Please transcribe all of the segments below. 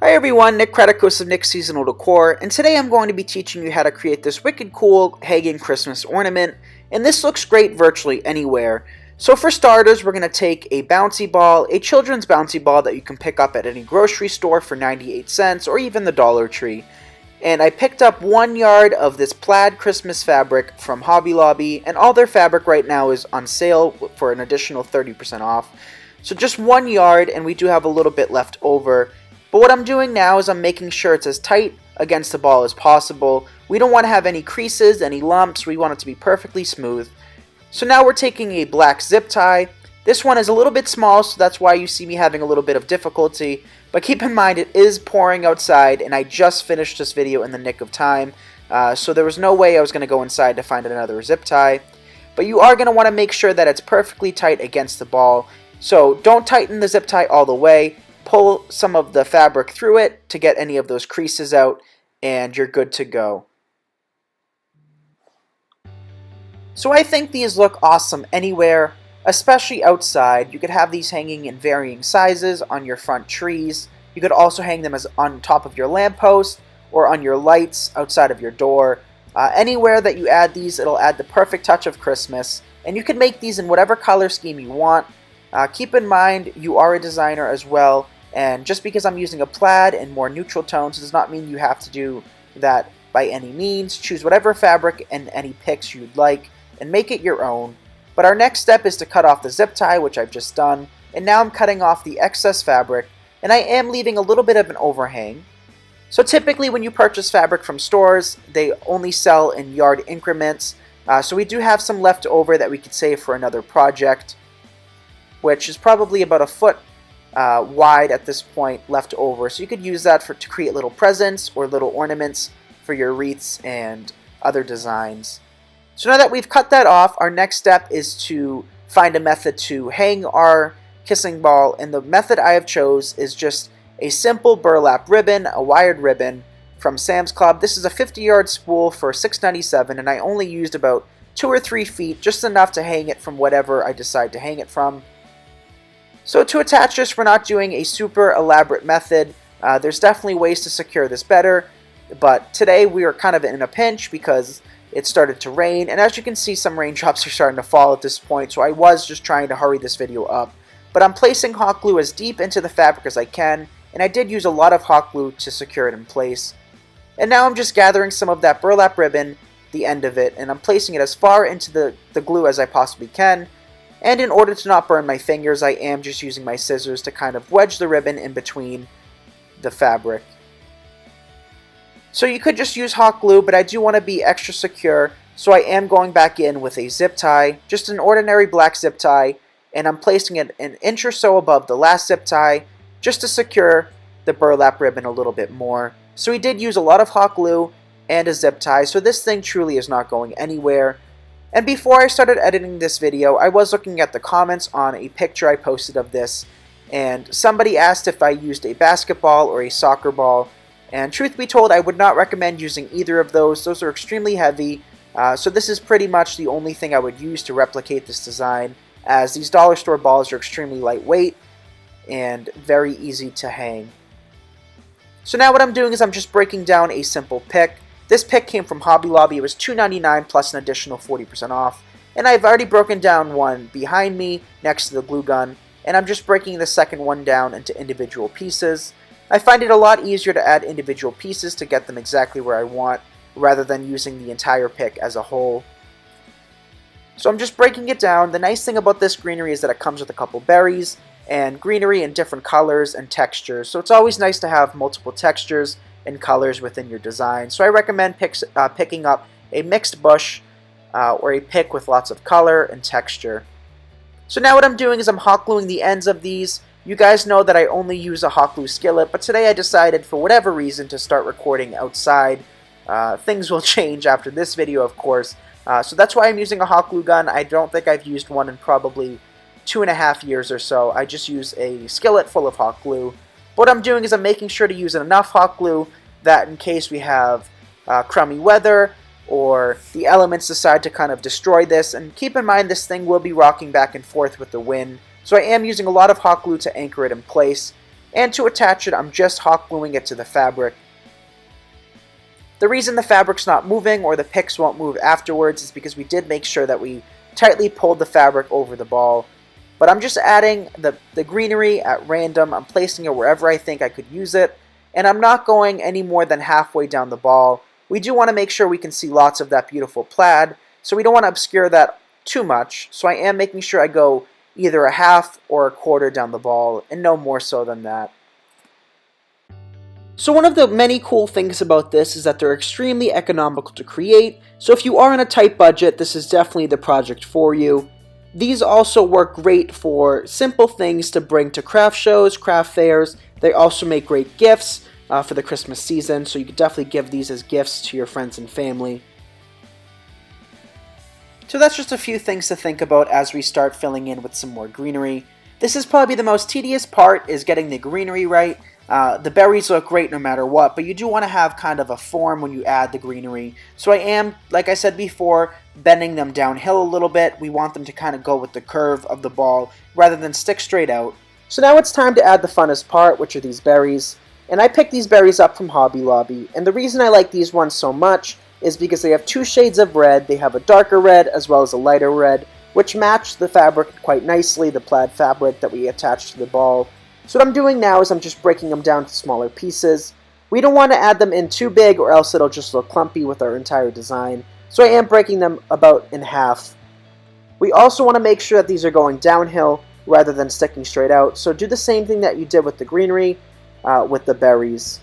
Hi everyone, Nick Kratikos of Nick's Seasonal Decor, and today I'm going to be teaching you how to create this wicked cool hanging Christmas ornament, and this looks great virtually anywhere. So for starters, we're going to take a bouncy ball, a children's bouncy ball that you can pick up at any grocery store for 98 cents or even the Dollar Tree. And I picked up 1 yard of this plaid Christmas fabric from Hobby Lobby, and all their fabric right now is on sale for an additional 30% off. So just 1 yard, and we do have a little bit left over. But what I'm doing now is I'm making sure it's as tight against the ball as possible. We don't want to have any creases, any lumps. We want it to be perfectly smooth. So now we're taking a black zip tie. This one is a little bit small, so that's why you see me having a little bit of difficulty. But keep in mind, it is pouring outside, and I just finished this video in the nick of time. So there was no way I was going to go inside to find another zip tie. But you are going to want to make sure that it's perfectly tight against the ball. So don't tighten the zip tie all the way. Pull some of the fabric through it to get any of those creases out, and you're good to go. So I think these look awesome anywhere, especially outside. You could have these hanging in varying sizes on your front trees. You could also hang them as on top of your lamppost or on your lights outside of your door. Anywhere that you add these, it'll add the perfect touch of Christmas, and you can make these in whatever color scheme you want. Keep in mind, you are a designer as well, and just because I'm using a plaid and more neutral tones does not mean you have to do that by any means. Choose whatever fabric and any picks you'd like and make it your own. But our next step is to cut off the zip tie, which I've just done, and now I'm cutting off the excess fabric, and I am leaving a little bit of an overhang. So typically when you purchase fabric from stores, they only sell in yard increments, so we do have some left over that we could save for another project, which is probably about a foot wide at this point left over. So you could use that to create little presents or little ornaments for your wreaths and other designs. So now that we've cut that off, our next step is to find a method to hang our kissing ball, and the method I have chose is just a simple burlap ribbon, a wired ribbon from Sam's Club. This is a 50-yard spool for $6.97, and I only used about 2 or 3 feet, just enough to hang it from whatever I decide to hang it from. So to attach this, we're not doing a super elaborate method. There's definitely ways to secure this better, but today we are kind of in a pinch because it started to rain, and as you can see, some raindrops are starting to fall at this point, so I was just trying to hurry this video up. But I'm placing hot glue as deep into the fabric as I can, and I did use a lot of hot glue to secure it in place. And now I'm just gathering some of that burlap ribbon, the end of it, and I'm placing it as far into the glue as I possibly can. And in order to not burn my fingers, I am just using my scissors to kind of wedge the ribbon in between the fabric. So you could just use hot glue, but I do want to be extra secure, so I am going back in with a zip tie, just an ordinary black zip tie, and I'm placing it an inch or so above the last zip tie, just to secure the burlap ribbon a little bit more. So we did use a lot of hot glue and a zip tie, so this thing truly is not going anywhere. And before I started editing this video, I was looking at the comments on a picture I posted of this, and somebody asked if I used a basketball or a soccer ball, and truth be told, I would not recommend using either of those. Those are extremely heavy, so this is pretty much the only thing I would use to replicate this design, as these dollar store balls are extremely lightweight and very easy to hang. So now what I'm doing is I'm just breaking down a simple pick. This pick came from Hobby Lobby. It was $2.99 plus an additional 40% off. And I've already broken down one behind me next to the glue gun, and I'm just breaking the second one down into individual pieces. I find it a lot easier to add individual pieces to get them exactly where I want, rather than using the entire pick as a whole. So I'm just breaking it down. The nice thing about this greenery is that it comes with a couple berries, and greenery in different colors and textures. So it's always nice to have multiple textures and colors within your design. So I recommend picking up a mixed bush or a pick with lots of color and texture. So now what I'm doing is I'm hot gluing the ends of these. You guys know that I only use a hot glue skillet, but today I decided for whatever reason to start recording outside. Things will change after this video, of course. So that's why I'm using a hot glue gun. I don't think I've used one in probably 2.5 years or so. I just use a skillet full of hot glue. What I'm doing is I'm making sure to use enough hot glue that in case we have crummy weather or the elements decide to kind of destroy this, and keep in mind this thing will be rocking back and forth with the wind, so I am using a lot of hot glue to anchor it in place. And to attach it, I'm just hot gluing it to the fabric. The reason the fabric's not moving or the picks won't move afterwards is because we did make sure that we tightly pulled the fabric over the ball. But I'm just adding the greenery at random. I'm placing it wherever I think I could use it. And I'm not going any more than halfway down the ball. We do want to make sure we can see lots of that beautiful plaid, so we don't want to obscure that too much. So I am making sure I go either a half or a quarter down the ball, and no more so than that. So one of the many cool things about this is that they're extremely economical to create, so if you are on a tight budget, this is definitely the project for you. These also work great for simple things to bring to craft shows, craft fairs. They also make great gifts for the Christmas season, so you could definitely give these as gifts to your friends and family. So that's just a few things to think about as we start filling in with some more greenery. This is probably the most tedious part, is getting the greenery right. The berries look great no matter what, but you do want to have kind of a form when you add the greenery. So I am, like I said before, bending them downhill a little bit. We want them to kind of go with the curve of the ball rather than stick straight out. So now it's time to add the funnest part, which are these berries. And I picked these berries up from Hobby Lobby, and the reason I like these ones so much is because they have two shades of red. They have a darker red as well as a lighter red, which match the fabric quite nicely, the plaid fabric that we attached to the ball. So what I'm doing now is I'm just breaking them down to smaller pieces. We don't want to add them in too big or else it'll just look clumpy with our entire design. So I am breaking them about in half. We also want to make sure that these are going downhill rather than sticking straight out. So do the same thing that you did with the greenery with the berries.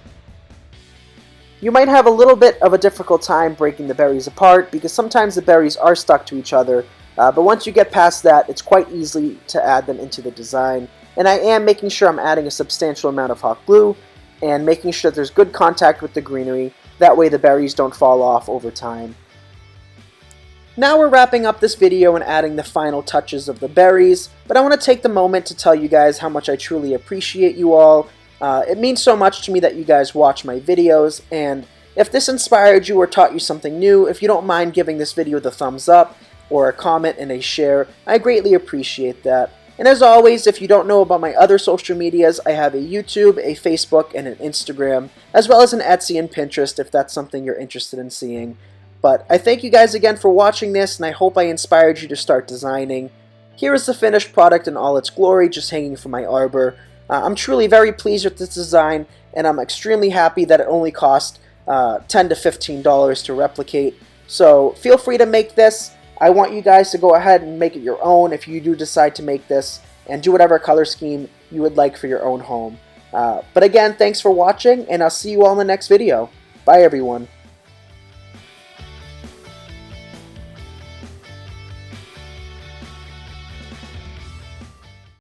You might have a little bit of a difficult time breaking the berries apart because sometimes the berries are stuck to each other. But once you get past that, it's quite easy to add them into the design. And I am making sure I'm adding a substantial amount of hot glue and making sure that there's good contact with the greenery. That way the berries don't fall off over time. Now we're wrapping up this video and adding the final touches of the berries, but I want to take the moment to tell you guys how much I truly appreciate you all. It means so much to me that you guys watch my videos, and if this inspired you or taught you something new, if you don't mind giving this video the thumbs up or a comment and a share, I greatly appreciate that. And as always, if you don't know about my other social medias, I have a YouTube, a Facebook, and an Instagram, as well as an Etsy and Pinterest if that's something you're interested in seeing. But I thank you guys again for watching this, and I hope I inspired you to start designing. Here is the finished product in all its glory, just hanging from my arbor. I'm truly very pleased with this design, and I'm extremely happy that it only cost $10 to $15 to replicate. So feel free to make this. I want you guys to go ahead and make it your own if you do decide to make this, and do whatever color scheme you would like for your own home. But again, thanks for watching, and I'll see you all in the next video. Bye everyone.